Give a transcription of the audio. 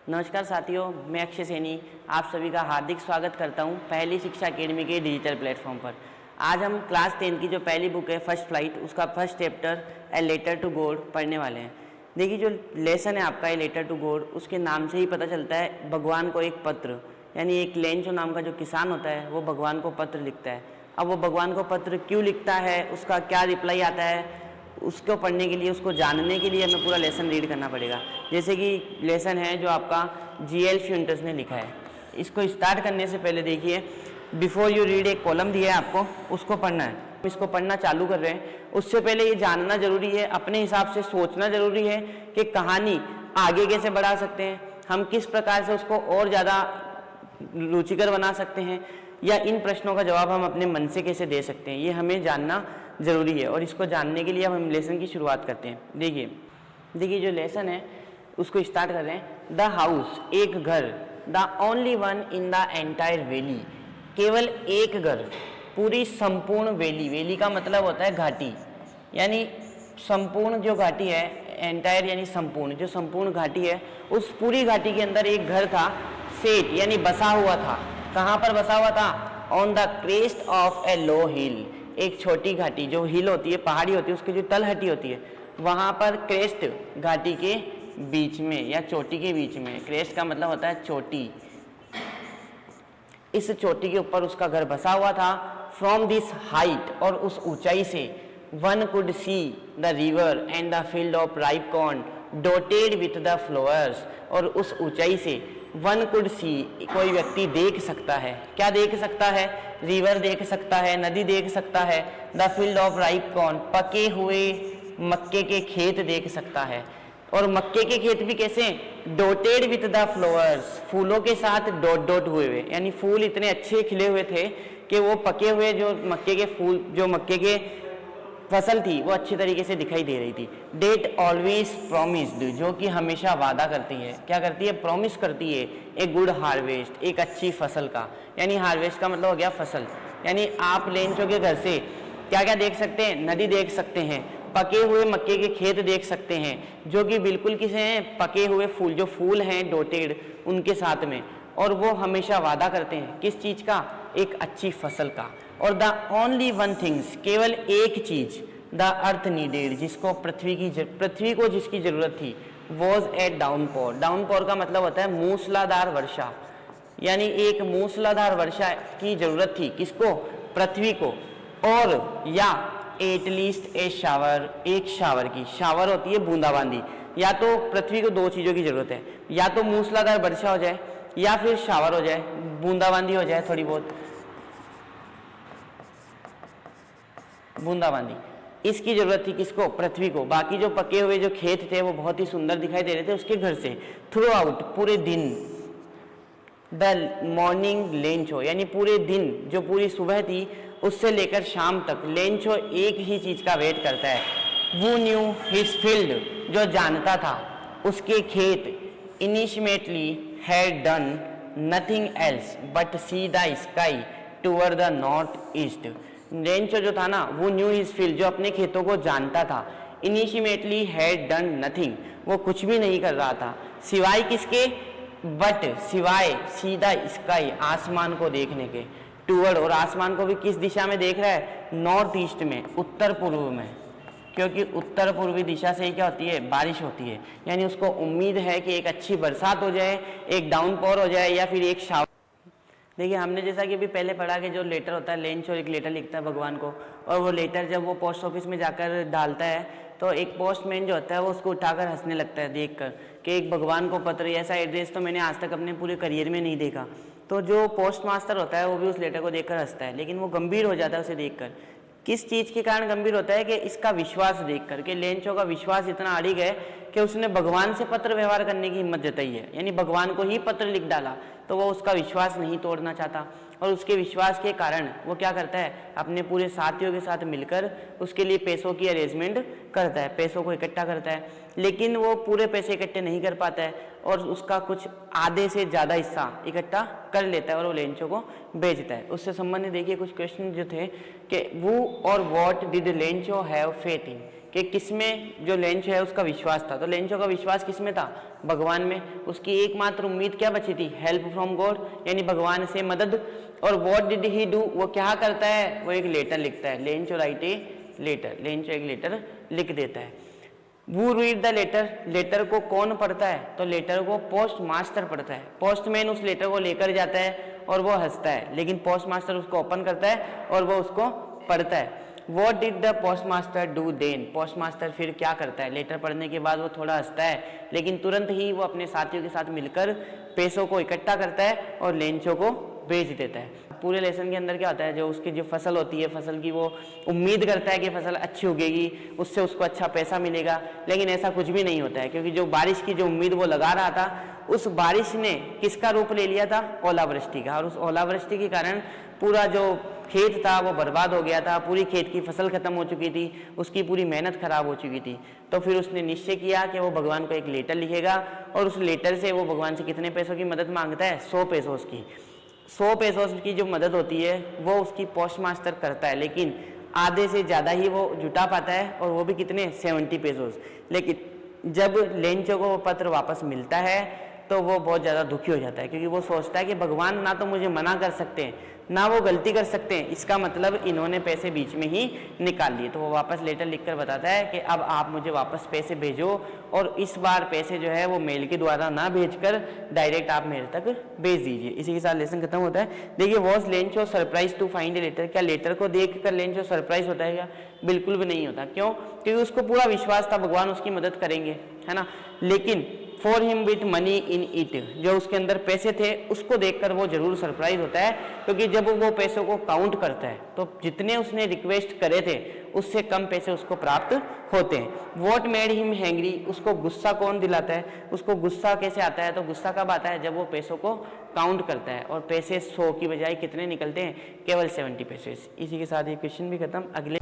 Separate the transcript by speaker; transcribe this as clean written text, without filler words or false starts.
Speaker 1: नमस्कार साथियों, मैं अक्षय सैनी आप सभी का हार्दिक स्वागत करता हूं पहली शिक्षा अकेडमी के डिजिटल प्लेटफॉर्म पर। आज हम क्लास 10 की जो पहली बुक है फर्स्ट फ्लाइट, उसका first chapter a letter to God पढ़ने वाले हैं। देखिए, जो लेसन है आपका ए लेटर टू गॉड, उसके नाम से ही पता चलता है भगवान को एक पत्र, यानी एक लेंचो नाम का जो किसान होता है वो भगवान को पत्र लिखता है। अब वो भगवान को पत्र क्यों लिखता है, उसका क्या रिप्लाई आता है, उसको पढ़ने के लिए, उसको जानने के लिए हमें पूरा लेसन रीड करना पड़ेगा। जैसे कि लेसन है जो आपका जीएल फ्यूंटस ने लिखा है। इसको स्टार्ट करने से पहले देखिए, बिफोर यू रीड एक कॉलम दिया है आपको, उसको पढ़ना है। इसको पढ़ना चालू कर रहे हैं उससे पहले ये जानना जरूरी है, अपने हिसाब से सोचना जरूरी है कि कहानी आगे कैसे बढ़ा सकते हैं, हम किस प्रकार से उसको और ज़्यादा रुचिकर बना सकते हैं, या इन प्रश्नों का जवाब हम अपने मन से कैसे दे सकते हैं, ये हमें जानना ज़रूरी है। और इसको जानने के लिए हम लेसन की शुरुआत करते हैं। देखिए जो लेसन है उसको स्टार्ट कर रहे हैं। द हाउस, एक घर, the only one in the entire valley, केवल एक घर पूरी संपूर्ण वैली, वैली का मतलब होता है घाटी, यानी संपूर्ण जो घाटी है, एंटायर यानी संपूर्ण, जो संपूर्ण घाटी है उस पूरी घाटी के अंदर एक घर था, सेट यानी बसा हुआ था। कहाँ पर बसा हुआ था? ऑन द क्रेस्ट ऑफ ए लो हिल, एक छोटी घाटी, जो हिल होती है, पहाड़ी होती है, उसकी जो तलहटी होती है, वहाँ पर क्रेस्ट घाटी के बीच में या चोटी के बीच में, क्रेस्ट का मतलब होता है चोटी, इस चोटी के ऊपर उसका घर बसा हुआ था। फ्रॉम दिस हाइट, और उस ऊंचाई से, one could see the river and the field of ripe corn डोटेड with the flowers, और उस ऊंचाई से वन कुड सी, कोई व्यक्ति देख सकता है। क्या देख सकता है? रिवर देख सकता है, नदी देख सकता है, the field of ripe corn, पके हुए मक्के के खेत देख सकता है। और मक्के के खेत भी कैसे? डोटेड विथ द फ्लावर्स, फूलों के साथ डॉट डॉट हुए हुए, यानी फूल इतने अच्छे खिले हुए थे कि वो पके हुए जो मक्के के फूल, जो मक्के के फसल थी, वो अच्छी तरीके से दिखाई दे रही थी। डेट ऑलवेज प्रोमिस्ड, जो कि हमेशा वादा करती है। क्या करती है? प्रॉमिस करती है ए गुड हार्वेस्ट, एक अच्छी फसल का, यानी हार्वेस्ट का मतलब हो गया फसल। यानी आप लेंचो के घर से क्या क्या देख सकते हैं? नदी देख सकते हैं, पके हुए मक्के के खेत देख सकते हैं, जो कि बिल्कुल किसे हैं? पके हुए फूल, जो फूल हैं डोटेड, उनके साथ में। और वो हमेशा वादा करते हैं किस चीज का? एक अच्छी फसल का। और द ओनली वन थिंग्स, केवल एक चीज, द अर्थ नीडेड, जिसको पृथ्वी को जिसकी जरूरत थी, वॉज ए डाउनपोर। डाउनपोर का मतलब होता है मूसलाधार वर्षा, यानी एक मूसलाधार वर्षा की जरूरत थी। किसको? पृथ्वी को। और या एटलीस्ट ए शावर, एक शावर की, शावर होती है बूंदाबांदी। या तो पृथ्वी को दो चीजों की जरूरत है, या तो मूसलाधार वर्षा हो जाए, या फिर शावर हो जाए, बूंदाबांदी हो जाए, थोड़ी बहुत बूंदाबांदी, इसकी जरूरत थी। किसको? पृथ्वी को। बाकी जो पके हुए जो खेत थे वो बहुत ही सुंदर दिखाई दे रहे थे उसके घर से। थ्रू आउट, पूरे दिन, द मॉर्निंग लेंचो, यानी पूरे दिन, जो पूरी सुबह थी उससे लेकर शाम तक, लेंचो एक ही चीज का वेट करता है। वो न्यू हिज फील्ड, जो जानता था उसके खेत, initially had done nothing else but see the sky toward the north east. Lencho जो था ना, वो न्यू हिज फील्ड, जो अपने खेतों को जानता था, इनिशिएटली हैड डन नथिंग, वो कुछ भी नहीं कर रहा था, सिवाय किसके? बट, सिवाय, सीधा स्काई, आसमान को देखने के, टूवर्ड, और आसमान को भी किस दिशा में देख रहा है? नॉर्थ ईस्ट में, उत्तर पूर्व में, क्योंकि उत्तर पूर्वी दिशा से ही क्या होती है? बारिश होती है। यानी उसको उम्मीद है कि एक अच्छी बरसात हो जाए, एक डाउनपोर हो जाए, या फिर एक शावर। देखिए, हमने जैसा कि अभी पहले पढ़ा कि जो लेटर होता है, लेंचो एक लेटर लिखता है भगवान को, और वो लेटर जब वो पोस्ट ऑफिस में जाकर डालता है तो एक पोस्टमैन जो होता है वो उसको उठाकर हंसने लगता है देखकर कि एक भगवान को पत्र, ऐसा एड्रेस तो मैंने आज तक अपने पूरे करियर में नहीं देखा। तो जो पोस्ट मास्टर होता है वो भी उस लेटर को देखकर हंसता है, लेकिन वो गंभीर हो जाता है उसे देखकर। किस चीज़ के कारण गंभीर होता है? कि इसका विश्वास देखकर, कि लेंचो का विश्वास इतना अड़िग है कि उसने भगवान से पत्र व्यवहार करने की हिम्मत जताई है, यानी भगवान को ही पत्र लिख डाला, तो वो उसका विश्वास नहीं तोड़ना चाहता। और उसके विश्वास के कारण वो क्या करता है? अपने पूरे साथियों के साथ मिलकर उसके लिए पैसों की अरेंजमेंट करता है, पैसों को इकट्ठा करता है। लेकिन वो पूरे पैसे इकट्ठे नहीं कर पाता है, और उसका कुछ आधे से ज़्यादा हिस्सा इकट्ठा कर लेता है और वो लेंचो को बेचता है। उससे संबंधित देखिए कुछ क्वेश्चन जो थे कि वो और what did Lencho have faith in, कि किसमें जो लेंचो है उसका विश्वास था। तो लेंचो का विश्वास किसमें था? भगवान में। उसकी एकमात्र उम्मीद क्या बची थी? हेल्प फ्रॉम गॉड, यानी भगवान से मदद। और व्हाट डिड ही डू, वो क्या करता है? वो एक लेटर लिखता है। Lencho write a letter, Lencho एक लेटर लिख देता है। वो रीड द लेटर, लेटर को कौन पढ़ता है? तो लेटर को पोस्ट मास्टर पढ़ता है। पोस्टमैन उस लेटर को लेकर जाता है और वो हंसता है, लेकिन पोस्ट मास्टर उसको ओपन करता है और वो उसको पढ़ता है। What did the postmaster do then? Post master फिर क्या करता है? लेटर पढ़ने के बाद वो थोड़ा हंसता है, लेकिन तुरंत ही वो अपने साथियों के साथ मिलकर पैसों को इकट्ठा करता है और लेंचो को बेच देता है। पूरे लेसन के अंदर क्या होता है, जो उसकी जो फसल होती है, फसल की वो उम्मीद करता है कि फसल अच्छी उगेगी, उससे उसको अच्छा पैसा मिलेगा, लेकिन ऐसा कुछ भी नहीं होता है, क्योंकि जो बारिश की जो उम्मीद वो लगा रहा था, उस बारिश ने किसका रूप ले लिया था? ओलावृष्टि का। और उस ओलावृष्टि के कारण पूरा जो खेत था वो बर्बाद हो गया था, पूरी खेत की फसल खत्म हो चुकी थी, उसकी पूरी मेहनत खराब हो चुकी थी। तो फिर उसने निश्चय किया कि वो भगवान को एक लेटर लिखेगा और उस लेटर से वो भगवान से कितने पैसों की मदद मांगता है? 100 पैसों की। 100 पैसों की जो मदद होती है वो उसकी पोस्ट मास्टर करता है, लेकिन आधे से ज़्यादा ही वो जुटा पाता है, और वो भी कितने? 70 पैसों। लेकिन जब लेंचो को वो पत्र वापस मिलता है तो वो बहुत ज़्यादा दुखी हो जाता है, क्योंकि वो सोचता है कि भगवान ना तो मुझे मना कर सकते हैं, ना वो गलती कर सकते हैं, इसका मतलब इन्होंने पैसे बीच में ही निकाल लिए। तो वो वापस लेटर लिखकर बताता है कि अब आप मुझे वापस पैसे भेजो, और इस बार पैसे जो है वो मेल के द्वारा ना भेजकर डायरेक्ट आप मेरे तक भेज दीजिए। इसी के साथ लेसन खत्म होता है। देखिए, was Lencho surprise to find a letter? क्या लेटर को देख कर लेंचो सरप्राइज होता है क्या? बिल्कुल भी नहीं होता। क्यों? क्योंकि उसको पूरा विश्वास था भगवान उसकी मदद करेंगे, है ना। लेकिन for him with money in it, जो उसके अंदर पैसे थे उसको देखकर वो जरूर सरप्राइज होता है, क्योंकि जब वो पैसों को काउंट करता है तो जितने उसने रिक्वेस्ट करे थे उससे कम पैसे उसको प्राप्त होते हैं। वॉट मेड हिम हैंग्री, उसको गुस्सा कौन दिलाता है? उसको गुस्सा कैसे आता है? तो गुस्सा कब आता है? जब वो पैसों को काउंट करता है और पैसे 100 की बजाय कितने निकलते हैं? केवल 70 पैसे। इसी के साथ ये क्वेश्चन भी खत्म। अगले